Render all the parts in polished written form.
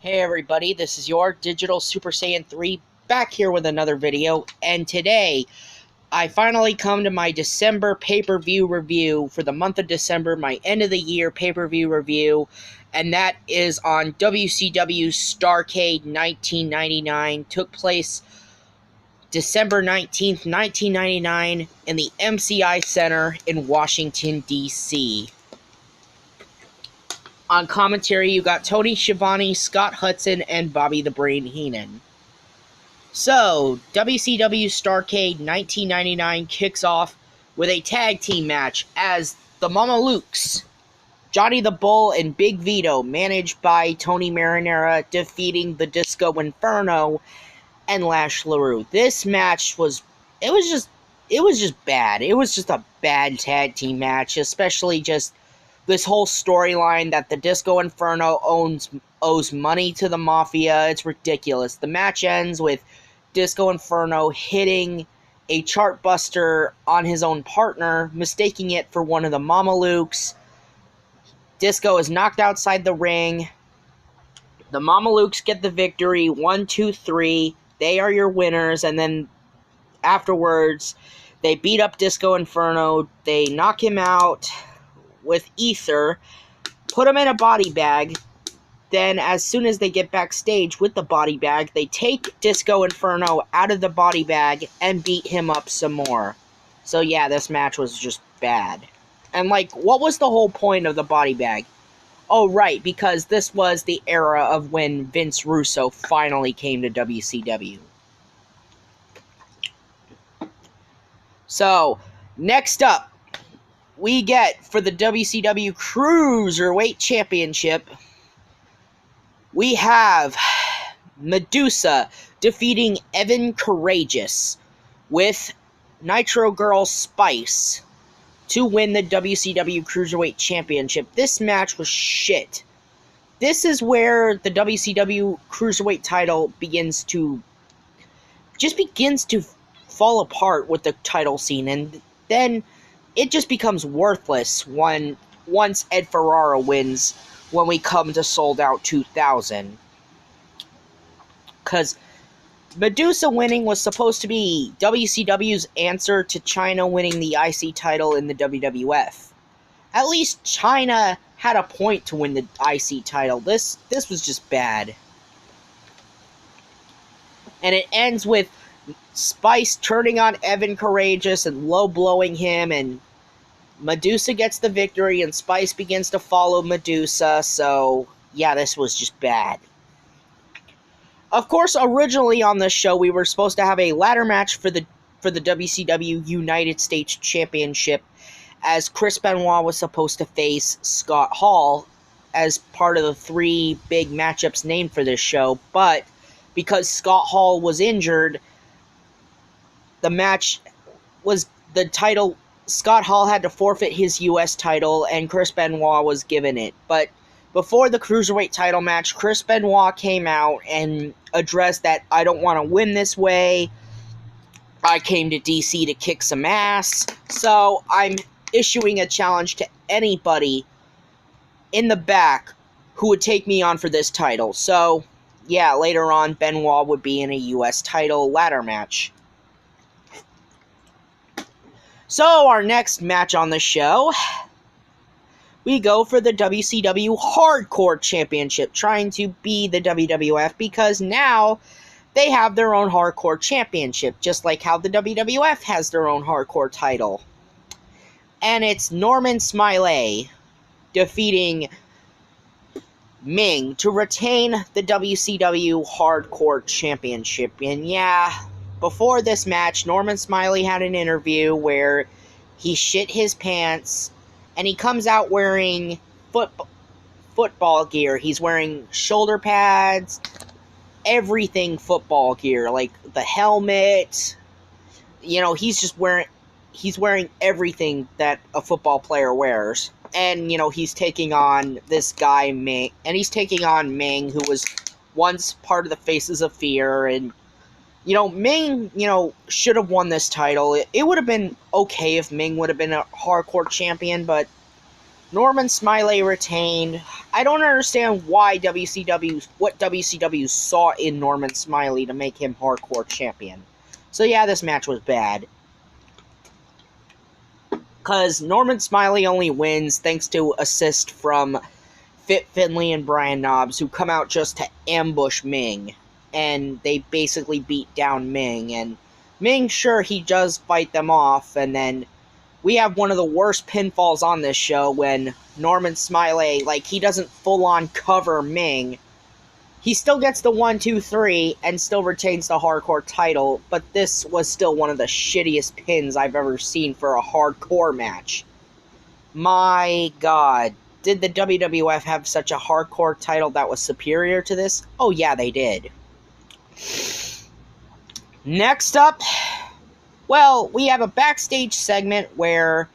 Hey everybody, this is your Digital Super Saiyan 3 back here with another video, and today I finally come to my December pay-per-view review for the month of December, my end of the year pay-per-view review, and that is on WCW Starrcade 1999. Took place December 19th, 1999 in the MCI Center in Washington, D.C. On commentary, you got Tony Schiavone, Scott Hudson, and Bobby the Brain Heenan. So, WCW Starrcade 1999 kicks off with a tag team match as the Mamalukes, Johnny the Bull and Big Vito, managed by Tony Marinara, defeating the Disco Inferno and Lash LaRue. This match was just bad. It was just a bad tag team match, especially just this whole storyline that the Disco Inferno owes money to the Mafia. It's ridiculous. The match ends with Disco Inferno hitting a chart buster on his own partner, mistaking it for one of the Mamalukes. Disco is knocked outside the ring. The Mamalukes get the victory, 1, 2, 3. They are your winners, and then afterwards, they beat up Disco Inferno. They knock him out with ether, put him in a body bag. Then, as soon as they get backstage with the body bag, they take Disco Inferno out of the body bag and beat him up some more. So yeah, this match was just bad. And what was the whole point of the body bag? Oh right, because this was the era of when Vince Russo finally came to WCW. So, next up, we get, for the WCW Cruiserweight Championship, we have Medusa defeating Evan Courageous with Nitro Girl Spice to win the WCW Cruiserweight Championship. This match was shit. This is where the WCW Cruiserweight title begins to fall apart with the title scene, and then it just becomes worthless once Ed Ferrara wins when we come to Sold Out 2000. Because Medusa winning was supposed to be WCW's answer to Chyna winning the IC title in the WWF. At least Chyna had a point to win the IC title. This was just bad. And it ends with Spice turning on Evan Courageous and low-blowing him, and Medusa gets the victory, and Spice begins to follow Medusa, so yeah, this was just bad. Of course, originally on this show, we were supposed to have a ladder match for the WCW United States Championship, as Chris Benoit was supposed to face Scott Hall as part of the 3 big matchups named for this show, but because Scott Hall was injured, Scott Hall had to forfeit his U.S. title, and Chris Benoit was given it. But before the Cruiserweight title match, Chris Benoit came out and addressed that, I don't want to win this way. I came to DC to kick some ass. So I'm issuing a challenge to anybody in the back who would take me on for this title. So yeah, later on, Benoit would be in a U.S. title ladder match. So, our next match on the show, we go for the WCW Hardcore Championship, trying to be the WWF, because now they have their own Hardcore Championship, just like how the WWF has their own Hardcore title. And it's Norman Smiley defeating Ming to retain the WCW Hardcore Championship. And yeah, before this match, Norman Smiley had an interview where he shit his pants, and he comes out wearing football gear. He's wearing shoulder pads, everything football gear, like the helmet. You know, he's wearing everything that a football player wears. And, you know, he's taking on this guy, Ming, and he's taking on Ming, who was once part of the Faces of Fear, and you know, Ming, should have won this title. It would have been okay if Ming would have been a hardcore champion, but Norman Smiley retained. I don't understand why what WCW saw in Norman Smiley to make him hardcore champion. So yeah, this match was bad. Because Norman Smiley only wins thanks to assist from Fit Finlay and Brian Knobbs, who come out just to ambush Ming. And they basically beat down Ming. And Ming, sure, he does fight them off. And then we have one of the worst pinfalls on this show when Norman Smiley, like, he doesn't full-on cover Ming. He still gets the 1, 2, 3 and still retains the hardcore title, but this was still one of the shittiest pins I've ever seen for a hardcore match. My God, did the WWF have such a hardcore title that was superior to this? Oh yeah, they did. Next up, well, we have a backstage segment where,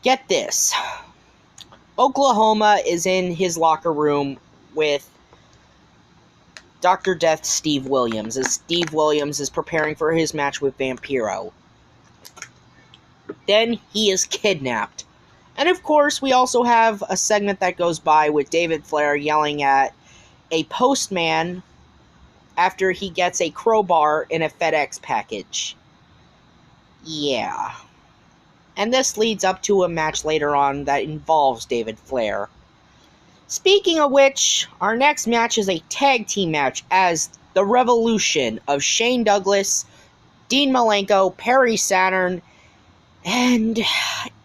get this, Oklahoma is in his locker room with Dr. Death Steve Williams, as Steve Williams is preparing for his match with Vampiro. Then he is kidnapped. And of course, we also have a segment that goes by with David Flair yelling at a postman after he gets a crowbar in a FedEx package. Yeah. And this leads up to a match later on that involves David Flair. Speaking of which, our next match is a tag team match as the Revolution of Shane Douglas, Dean Malenko, Perry Saturn, and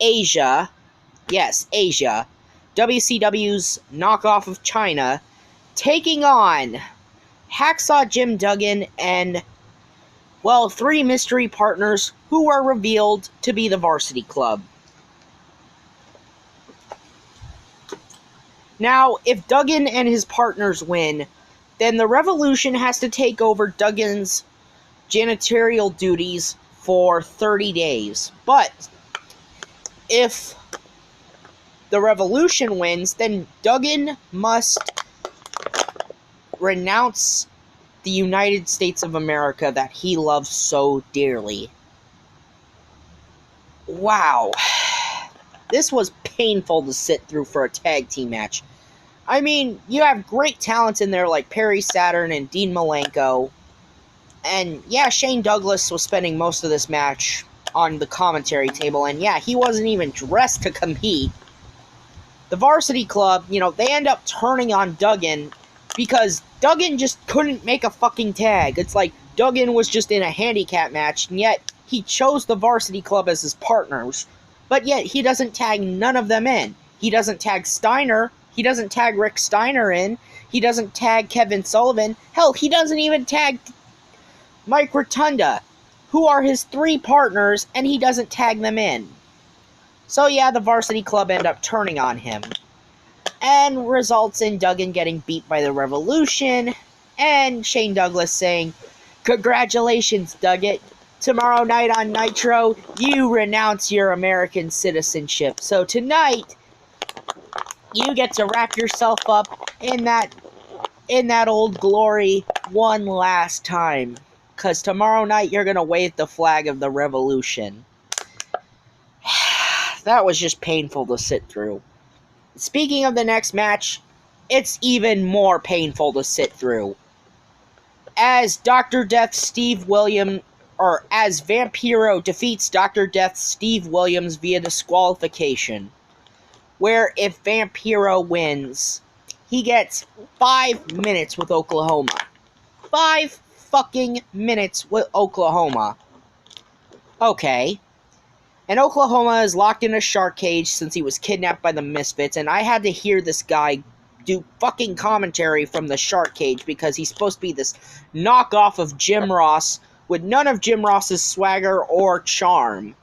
Asia. Yes, Asia. WCW's knockoff of China, taking on Hacksaw Jim Duggan and, well, 3 mystery partners who are revealed to be the Varsity Club. Now, if Duggan and his partners win, then the Revolution has to take over Duggan's janitorial duties for 30 days. But if the Revolution wins, then Duggan must renounce the United States of America that he loves so dearly. Wow. This was painful to sit through for a tag team match. I mean, you have great talents in there like Perry Saturn and Dean Malenko. And yeah, Shane Douglas was spending most of this match on the commentary table. And yeah, he wasn't even dressed to compete. The Varsity Club, you know, they end up turning on Duggan because Duggan just couldn't make a fucking tag. It's like Duggan was just in a handicap match, and yet he chose the Varsity Club as his partners. But yet, he doesn't tag none of them in. He doesn't tag Steiner. He doesn't tag Rick Steiner in. He doesn't tag Kevin Sullivan. Hell, he doesn't even tag Mike Rotunda, who are his 3 partners, and he doesn't tag them in. So yeah, the Varsity Club end up turning on him. And results in Duggan getting beat by the Revolution, and Shane Douglas saying, "Congratulations, Duggan. Tomorrow night on Nitro, you renounce your American citizenship. So tonight, you get to wrap yourself up in that old glory one last time. Because tomorrow night, you're going to wave the flag of the Revolution." That was just painful to sit through. Speaking of the next match, it's even more painful to sit through. As Dr. Death Steve Williams, or as Vampiro defeats Dr. Death Steve Williams via disqualification, where if Vampiro wins, he gets 5 minutes with Oklahoma. 5 fucking minutes with Oklahoma. Okay. And Oklahoma is locked in a shark cage since he was kidnapped by the Misfits, and I had to hear this guy do fucking commentary from the shark cage because he's supposed to be this knockoff of Jim Ross with none of Jim Ross's swagger or charm.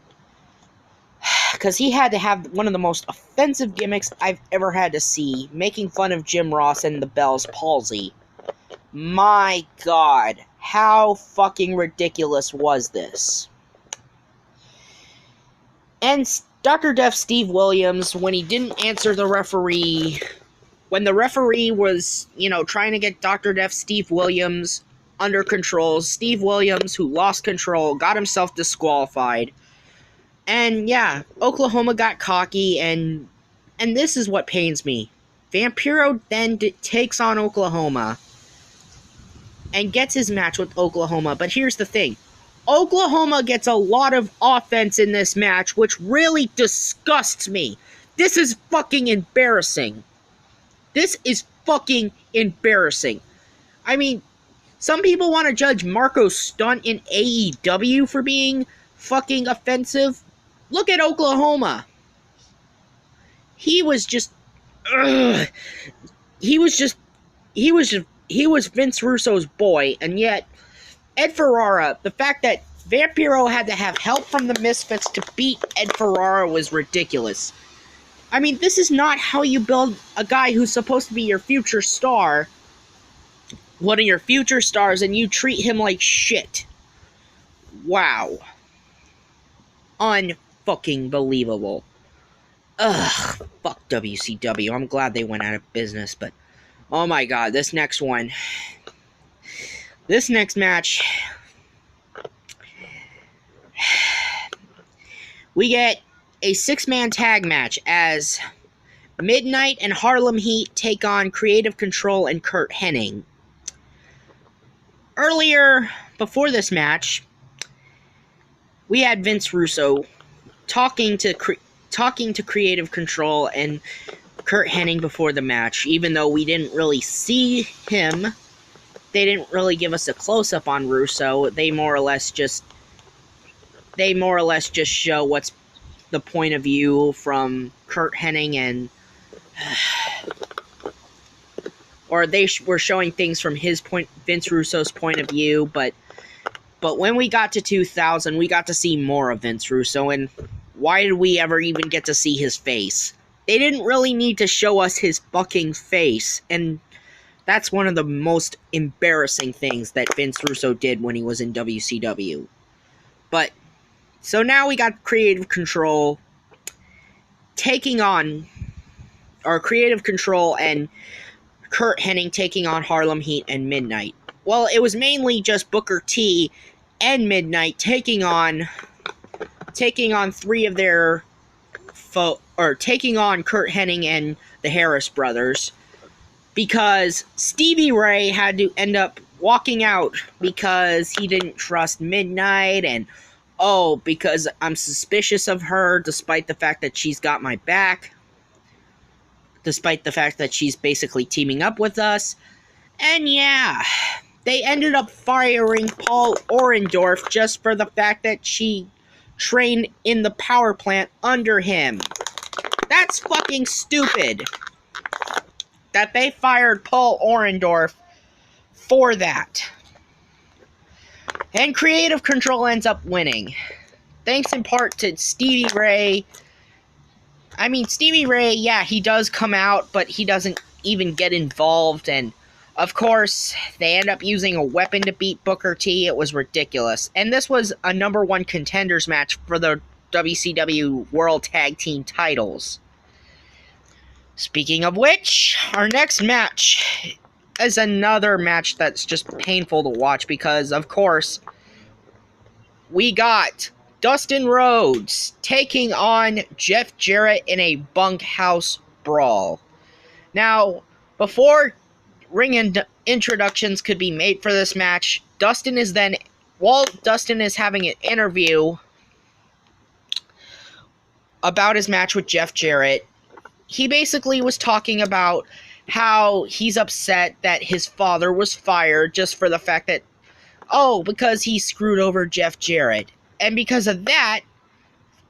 Because he had to have one of the most offensive gimmicks I've ever had to see, making fun of Jim Ross and the Bell's palsy. My God, how fucking ridiculous was this? And Dr. Death Steve Williams, when he didn't answer the referee, when the referee was, trying to get Dr. Death Steve Williams under control, Steve Williams, who lost control, got himself disqualified. And yeah, Oklahoma got cocky and And this is what pains me. Vampiro then takes on Oklahoma and gets his match with Oklahoma. But here's the thing. Oklahoma gets a lot of offense in this match, which really disgusts me. This is fucking embarrassing. This is fucking embarrassing. I mean, some people want to judge Marco's stunt in AEW for being fucking offensive. Look at Oklahoma. He was just... He was Vince Russo's boy, and yet Ed Ferrara, the fact that Vampiro had to have help from the Misfits to beat Ed Ferrara was ridiculous. I mean, this is not how you build a guy who's supposed to be your future star, one of your future stars, and you treat him like shit. Wow. Unfucking believable. Ugh, fuck WCW. I'm glad they went out of business, but oh my god, this next one. This next match, we get a 6-man tag match as Midnight and Harlem Heat take on Creative Control and Curt Hennig. Earlier, before this match, we had Vince Russo talking to Creative Control and Curt Hennig before the match, even though we didn't really see him. They didn't really give us a close-up on Russo. They more or less just show what's the point of view from Curt Hennig, and or they were showing things from Vince Russo's point of view, but when we got to 2000, we got to see more of Vince Russo, and why did we ever even get to see his face? They didn't really need to show us his fucking face, and that's one of the most embarrassing things that Vince Russo did when he was in WCW. But, so now we got Creative Control taking on, or Creative Control and Curt Hennig taking on Harlem Heat and Midnight. Well, it was mainly just Booker T and Midnight taking on three of their taking on Curt Hennig and the Harris brothers, because Stevie Ray had to end up walking out because he didn't trust Midnight, and because I'm suspicious of her despite the fact that she's got my back, despite the fact that she's basically teaming up with us. And yeah, they ended up firing Paul Orndorff just for the fact that she trained in the power plant under him. That's fucking stupid that they fired Paul Orndorff for that. And Creative Control ends up winning, thanks in part to Stevie Ray. I mean, Stevie Ray, yeah, he does come out, but he doesn't even get involved, and of course, they end up using a weapon to beat Booker T. It was ridiculous. And this was a #1 contenders match for the WCW World Tag Team titles. Speaking of which, our next match is another match that's just painful to watch because, of course, we got Dustin Rhodes taking on Jeff Jarrett in a bunkhouse brawl. Now, before ring introductions could be made for this match, while Dustin is having an interview about his match with Jeff Jarrett, he basically was talking about how he's upset that his father was fired just for the fact that, because he screwed over Jeff Jarrett. And because of that,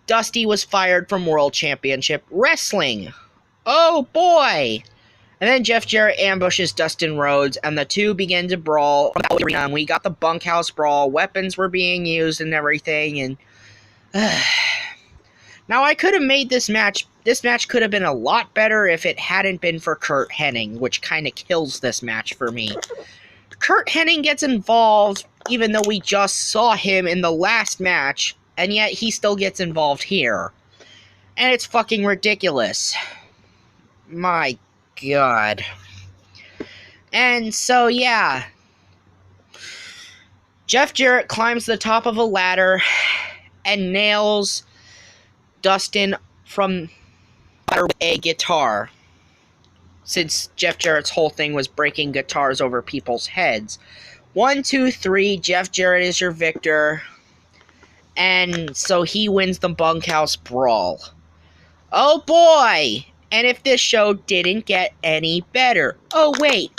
Dusty was fired from World Championship Wrestling. Oh boy! And then Jeff Jarrett ambushes Dustin Rhodes, and the two begin to brawl. And we got the bunkhouse brawl. Weapons were being used and everything. And now, I could have made this match. This match could have been a lot better if it hadn't been for Curt Hennig, which kind of kills this match for me. Curt Hennig gets involved, even though we just saw him in the last match, and yet he still gets involved here. And it's fucking ridiculous. My God. And so, yeah. Jeff Jarrett climbs the top of a ladder and nails Dustin from with a guitar. Since Jeff Jarrett's whole thing was breaking guitars over people's heads. 1, 2, 3, Jeff Jarrett is your victor. And so he wins the bunkhouse brawl. Oh boy! And if this show didn't get any better. Oh wait,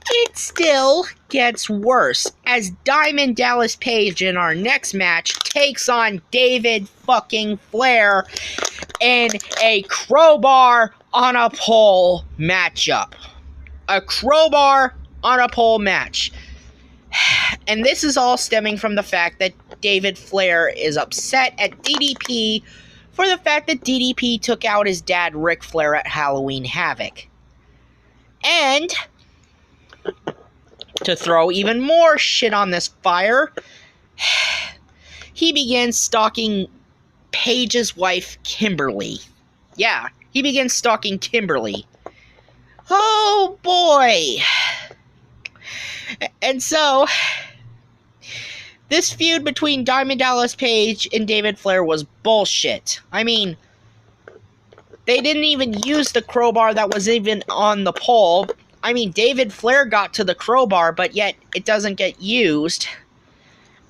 it still gets worse. As Diamond Dallas Page in our next match takes on David fucking Flair in a crowbar on a pole matchup. A crowbar on a pole match. And this is all stemming from the fact that David Flair is upset at DDP for the fact that DDP took out his dad Ric Flair at Halloween Havoc. And to throw even more shit on this fire, he began stalking Page's wife, Kimberly. Yeah, he began stalking Kimberly. Oh boy! And so, this feud between Diamond Dallas Page and David Flair was bullshit. I mean, they didn't even use the crowbar that was even on the pole. I mean, David Flair got to the crowbar, but yet it doesn't get used.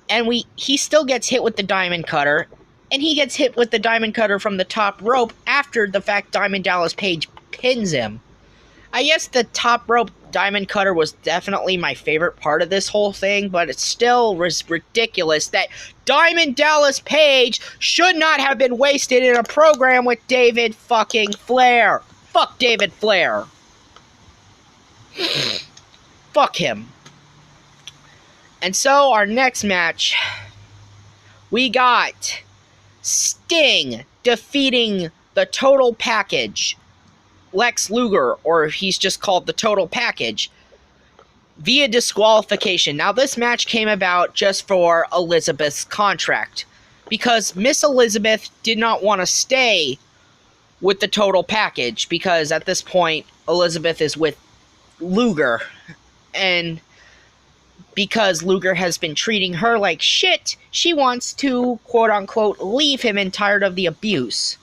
And he still gets hit with the diamond cutter. And he gets hit with the diamond cutter from the top rope after the fact Diamond Dallas Page pins him. I guess the top rope diamond cutter was definitely my favorite part of this whole thing, but it still was ridiculous that Diamond Dallas Page should not have been wasted in a program with David fucking Flair. Fuck David Flair. Fuck him. And so our next match, we got Sting defeating the Total Package, Lex Luger, or he's just called the Total Package, via disqualification. Now, this match came about just for Elizabeth's contract, because Miss Elizabeth did not want to stay with the Total Package, because at this point, Elizabeth is with Luger, and because Luger has been treating her like shit, she wants to, quote-unquote, leave him and tired of the abuse.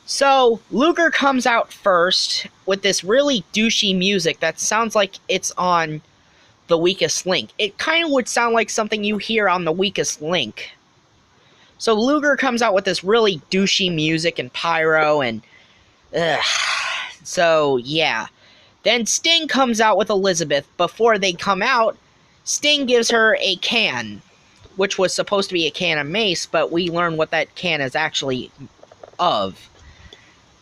So, Luger comes out first with this really douchey music that sounds like it's on The Weakest Link. It kind of would sound like something you hear on The Weakest Link. So, Luger comes out with this really douchey music and pyro and... So, yeah. Then Sting comes out with Elizabeth. Before they come out, Sting gives her a can, which was supposed to be a can of mace, but we learn what that can is actually of.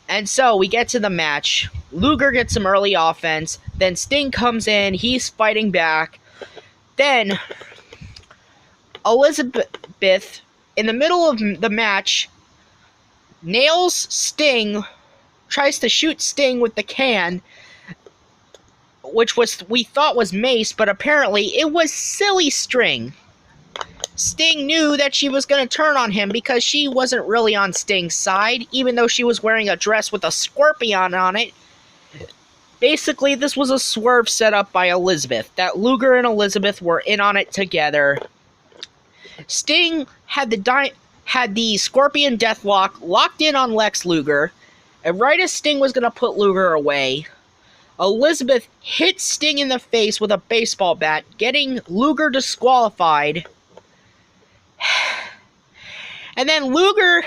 And so, we get to the match. Luger gets some early offense. Then Sting comes in. He's fighting back. Then, Elizabeth, in the middle of the match, nails Sting, tries to shoot Sting with the can, which we thought was mace, but apparently it was silly string. Sting knew that she was going to turn on him because she wasn't really on Sting's side, even though she was wearing a dress with a scorpion on it. Basically, this was a swerve set up by Elizabeth, that Luger and Elizabeth were in on it together. Sting had the Scorpion Deathlock locked in on Lex Luger, and right as Sting was going to put Luger away, Elizabeth hit Sting in the face with a baseball bat, getting Luger disqualified. And then Luger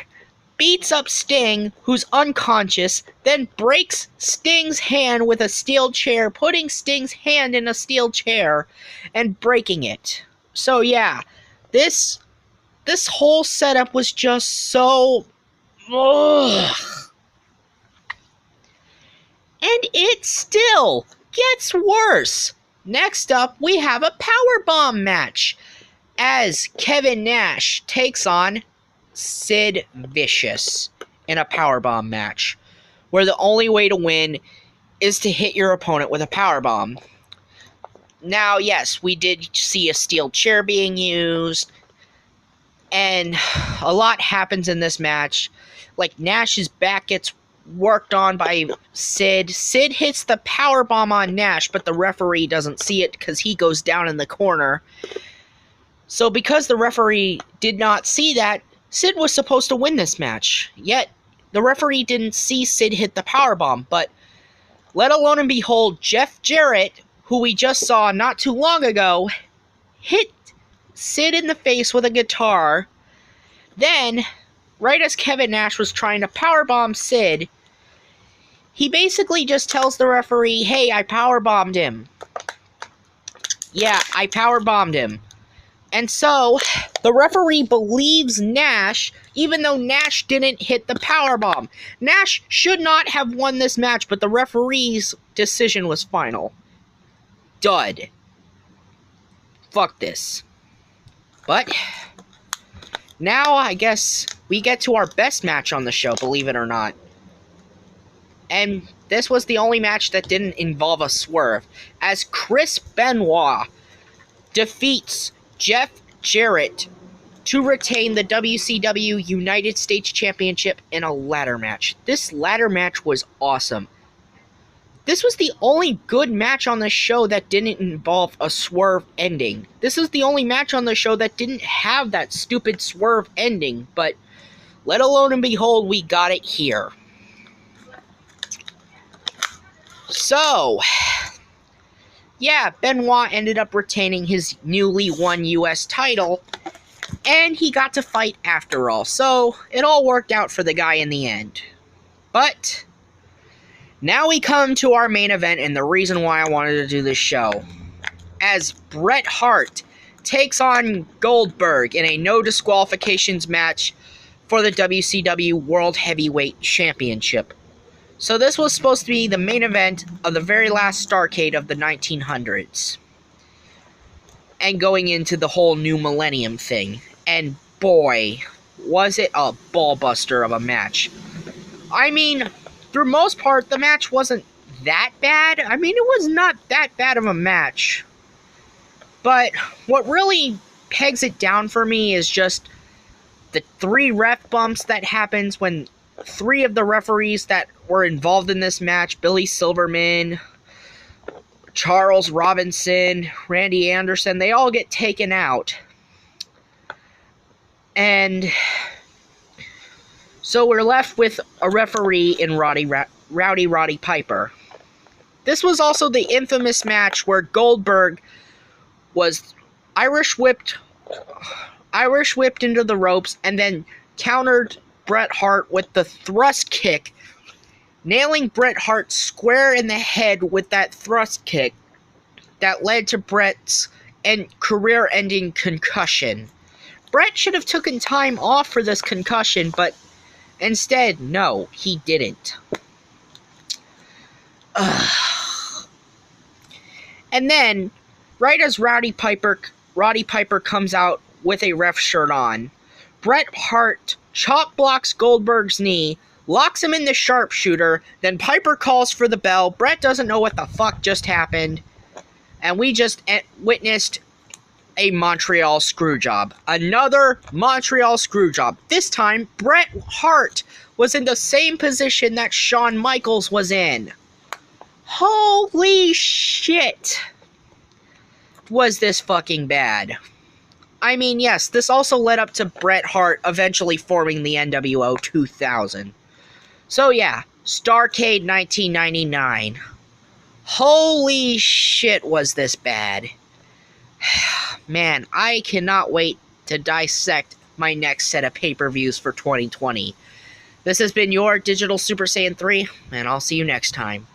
beats up Sting, who's unconscious, then breaks Sting's hand with a steel chair, putting Sting's hand in a steel chair and breaking it. So yeah, this whole setup was just so... Ugh. And it still gets worse. Next up, we have a powerbomb match as Kevin Nash takes on Sid Vicious in a powerbomb match, where the only way to win is to hit your opponent with a powerbomb. Now, yes, we did see a steel chair being used, and a lot happens in this match. Like, Nash's back gets worked on by Sid. Sid hits the powerbomb on Nash, but the referee doesn't see it because he goes down in the corner. So because the referee did not see that, Sid was supposed to win this match. Yet, the referee didn't see Sid hit the powerbomb, but let alone and behold, Jeff Jarrett, who we just saw not too long ago, hit Sid in the face with a guitar. Then, right as Kevin Nash was trying to powerbomb Sid, he basically just tells the referee, hey, I powerbombed him. Yeah, I powerbombed him. And so, the referee believes Nash, even though Nash didn't hit the powerbomb. Nash should not have won this match, but the referee's decision was final. Dud. Fuck this. But, now I guess we get to our best match on the show, believe it or not. And this was the only match that didn't involve a swerve, as Chris Benoit defeats Jeff Jarrett to retain the WCW United States Championship in a ladder match. This ladder match was awesome. This was the only good match on the show that didn't involve a swerve ending. This is the only match on the show that didn't have that stupid swerve ending, but let alone and behold, we got it here. So, yeah, Benoit ended up retaining his newly won U.S. title, and he got to fight after all, so it all worked out for the guy in the end. But, now we come to our main event and the reason why I wanted to do this show. As Bret Hart takes on Goldberg in a no disqualifications match for the WCW World Heavyweight Championship. So this was supposed to be the main event of the very last Starrcade of the 1900s. And going into the whole new millennium thing. And boy, was it a ballbuster of a match. I mean, for most part, the match wasn't that bad. I mean, it was not that bad of a match. But what really pegs it down for me is just the 3 ref bumps that happens when 3 of the referees that were involved in this match, Billy Silverman, Charles Robinson, Randy Anderson, they all get taken out. And so we're left with a referee in Rowdy Piper. This was also the infamous match where Goldberg was Irish whipped into the ropes and then countered Bret Hart with the thrust kick, nailing Bret Hart square in the head with that thrust kick that led to Bret's career-ending concussion. Bret should have taken time off for this concussion, but instead, no, he didn't. And then, right as Rowdy Piper comes out with a ref shirt on, Bret Hart chop blocks Goldberg's knee, locks him in the sharpshooter, then Piper calls for the bell. Bret doesn't know what the fuck just happened, and we just witnessed a Montreal screwjob. Another Montreal screwjob. This time, Bret Hart was in the same position that Shawn Michaels was in. Holy shit! Was this fucking bad. I mean, yes, this also led up to Bret Hart eventually forming the NWO 2000. So yeah, Starrcade 1999. Holy shit, was this bad. Man, I cannot wait to dissect my next set of pay-per-views for 2020. This has been your Digital Super Saiyan 3, and I'll see you next time.